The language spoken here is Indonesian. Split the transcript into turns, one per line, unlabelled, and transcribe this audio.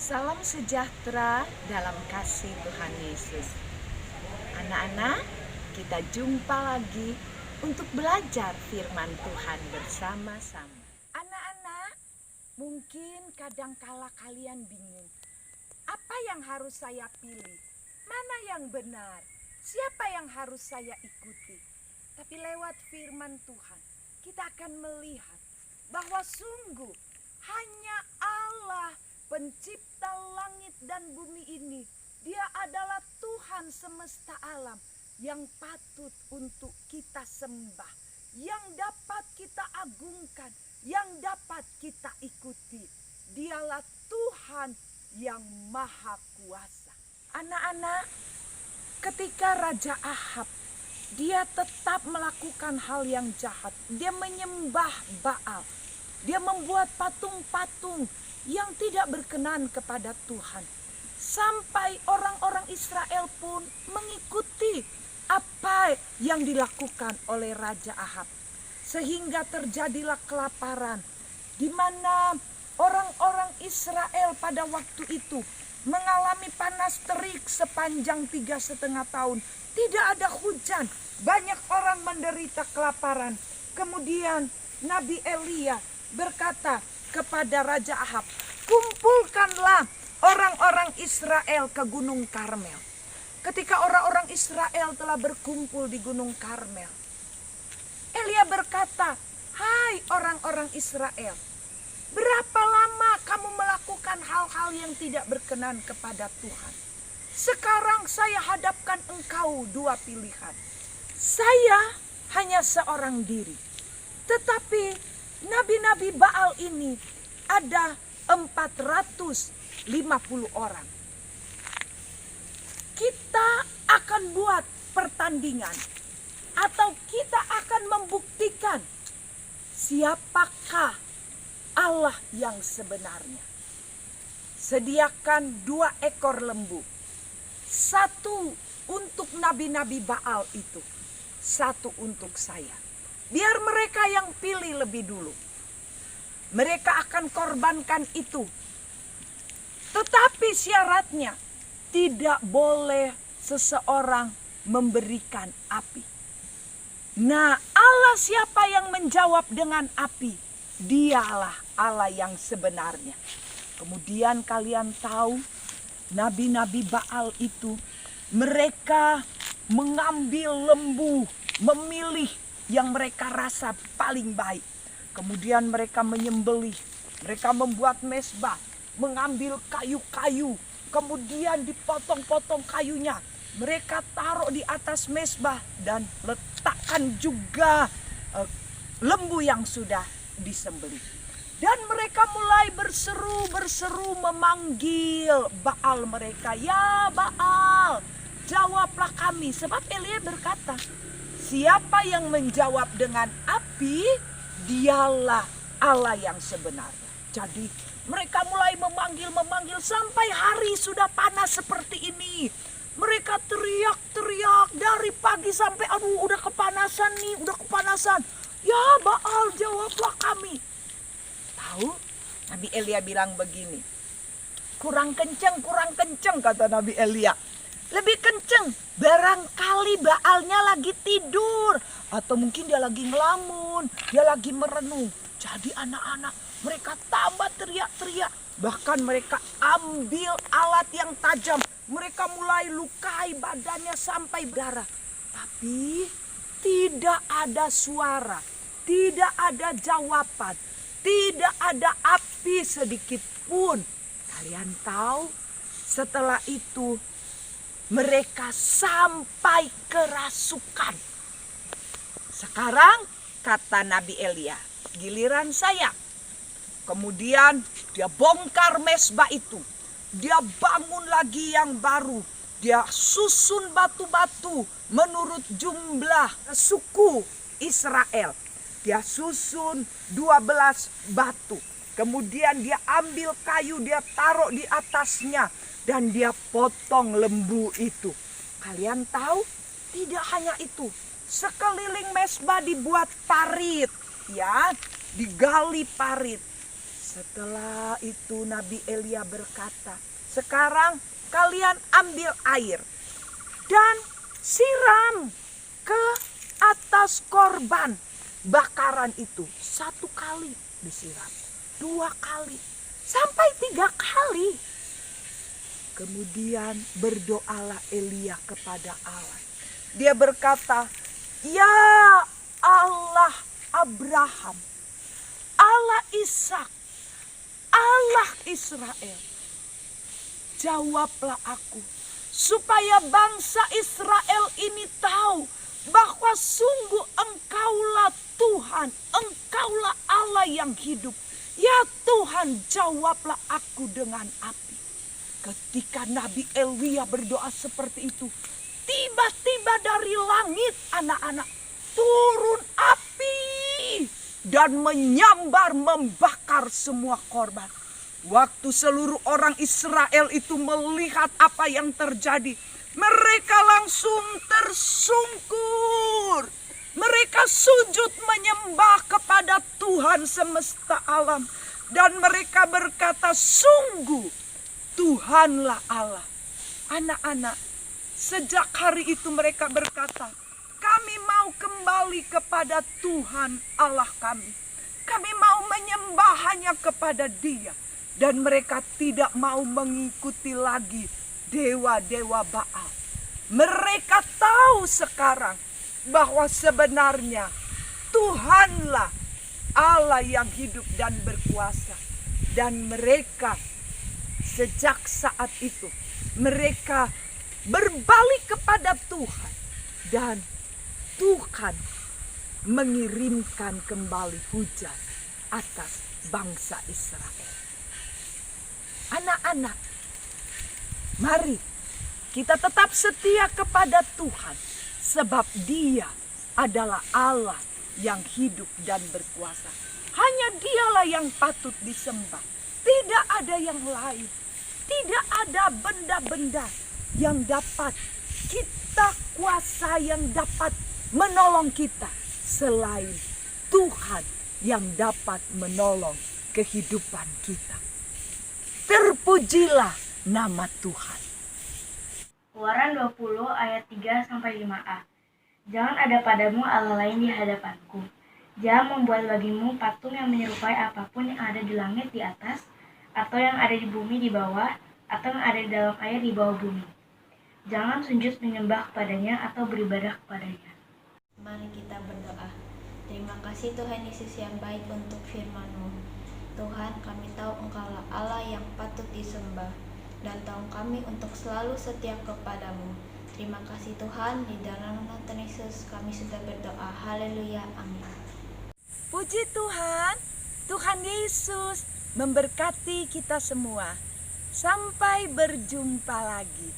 Salam sejahtera dalam kasih Tuhan Yesus. Anak-anak, kita jumpa lagi untuk belajar firman Tuhan bersama-sama. Anak-anak, mungkin kadangkala kalian bingung. Apa yang harus saya pilih? Mana yang benar? Siapa yang harus saya ikuti? Tapi lewat firman Tuhan, kita akan melihat bahwa sungguh hanya Allah pencipta langit dan bumi ini, Dia adalah Tuhan semesta alam yang patut untuk kita sembah, yang dapat kita agungkan, yang dapat kita ikuti. Dialah Tuhan yang maha kuasa. Anak-anak, ketika Raja Ahab, dia tetap melakukan hal yang jahat. Dia menyembah Baal. Dia membuat patung-patung yang tidak berkenan kepada Tuhan. Sampai orang-orang Israel pun mengikuti apa yang dilakukan oleh Raja Ahab. Sehingga terjadilah kelaparan, di mana orang-orang Israel pada waktu itu mengalami panas terik sepanjang 3,5 tahun. Tidak ada hujan, banyak orang menderita kelaparan. Kemudian Nabi Elia berkata kepada Raja Ahab, kumpulkanlah orang-orang Israel ke Gunung Karmel. Ketika orang-orang Israel telah berkumpul di Gunung Karmel, Elia berkata, hai orang-orang Israel, berapa lama kamu melakukan hal-hal yang tidak berkenan kepada Tuhan? Sekarang saya hadapkan engkau dua pilihan. Saya hanya seorang diri, tetapi nabi-nabi Baal ini ada 450 orang. Kita akan buat pertandingan, atau kita akan membuktikan siapakah Allah yang sebenarnya. Sediakan 2 ekor lembu. 1 untuk nabi-nabi Baal itu, 1 untuk saya. Biar mereka yang pilih lebih dulu. Mereka akan korbankan itu. Tetapi syaratnya tidak boleh seseorang memberikan api. Nah, Allah siapa yang menjawab dengan api? Dialah Allah yang sebenarnya. Kemudian kalian tahu, nabi-nabi Baal itu mereka mengambil lembu, memilih yang mereka rasa paling baik. Kemudian mereka menyembelih, mereka membuat mezbah, mengambil kayu-kayu, kemudian dipotong-potong kayunya. Mereka taruh di atas mezbah dan letakkan juga lembu yang sudah disembelih. Dan mereka mulai berseru memanggil Baal mereka. Ya Baal, jawablah kami. Sebab Elia berkata, siapa yang menjawab dengan api, dialah Allah yang sebenarnya. Jadi mereka mulai memanggil sampai hari sudah panas seperti ini. Mereka teriak-teriak dari pagi sampai udah kepanasan nih, udah kepanasan. Ya Baal, jawablah kami. Tahu, Nabi Elia bilang begini, kurang kenceng kata Nabi Elia. Lebih kenceng, barangkali Baalnya lagi tidur, atau mungkin dia lagi ngelamun, dia lagi merenung. Jadi anak-anak mereka tambah teriak-teriak, bahkan mereka ambil alat yang tajam, mereka mulai lukai badannya sampai berdarah. Tapi tidak ada suara, tidak ada jawaban, tidak ada api sedikit pun. Kalian tahu, setelah itu mereka sampai kerasukan. Sekarang kata Nabi Elia, giliran saya. Kemudian dia bongkar mezbah itu. Dia bangun lagi yang baru. Dia susun batu-batu menurut jumlah suku Israel. Dia susun 12 batu. Kemudian dia ambil kayu, dia taruh di atasnya. Dan dia potong lembu itu. Kalian tahu, tidak hanya itu. Sekeliling mezbah dibuat parit, ya, digali parit. Setelah itu Nabi Elia berkata, sekarang kalian ambil air dan siram ke atas korban bakaran itu. 1 kali disiram, 2 kali, sampai 3 kali. Kemudian berdoalah Elia kepada Allah. Dia berkata, ya Allah Abraham, Allah Ishak, Allah Israel, jawablah aku supaya bangsa Israel ini tahu bahwa sungguh Engkaulah Tuhan, Engkaulah Allah yang hidup. Ya Tuhan, jawablah aku dengan api. Ketika Nabi Elia berdoa seperti itu, tiba-tiba dari langit anak-anak turun api dan menyambar membakar semua korban. Waktu seluruh orang Israel itu melihat apa yang terjadi, mereka langsung tersungkur. Mereka sujud menyembah kepada Tuhan semesta alam. Dan mereka berkata, sungguh Tuhanlah Allah. Anak-anak, sejak hari itu mereka berkata, kami mau kembali kepada Tuhan Allah kami. Kami mau menyembah hanya kepada Dia. Dan mereka tidak mau mengikuti lagi dewa-dewa Baal. Mereka tahu sekarang bahwa sebenarnya Tuhanlah Allah yang hidup dan berkuasa. Dan mereka sejak saat itu mereka berbalik kepada Tuhan. Dan Tuhan mengirimkan kembali hujan atas bangsa Israel. Anak-anak, mari kita tetap setia kepada Tuhan, sebab Dia adalah Allah yang hidup dan berkuasa. Hanya Dialah yang patut disembah. Tidak ada yang lain. Tidak ada benda-benda yang dapat kita kuasa, yang dapat menolong kita selain Tuhan yang dapat menolong kehidupan kita. Terpujilah nama Tuhan.
Keluaran 20 ayat 3-5a. Jangan ada padamu Allah lain di hadapanku. Jangan membuat bagimu patung yang menyerupai apapun yang ada di langit di atas, atau yang ada di bumi di bawah, atau yang ada di dalam air di bawah bumi. Jangan sujud menyembah kepadanya atau beribadah kepadanya.
Mari kita berdoa. Terima kasih Tuhan Yesus yang baik untuk firman-Mu. Tuhan, kami tahu Engkaulah Allah yang patut disembah, dan tolong kami untuk selalu setia kepadamu. Terima kasih Tuhan, di dalam nama Tuhan Yesus kami sudah berdoa. Haleluya, amin.
Puji Tuhan, Tuhan Yesus memberkati kita semua. Sampai berjumpa lagi.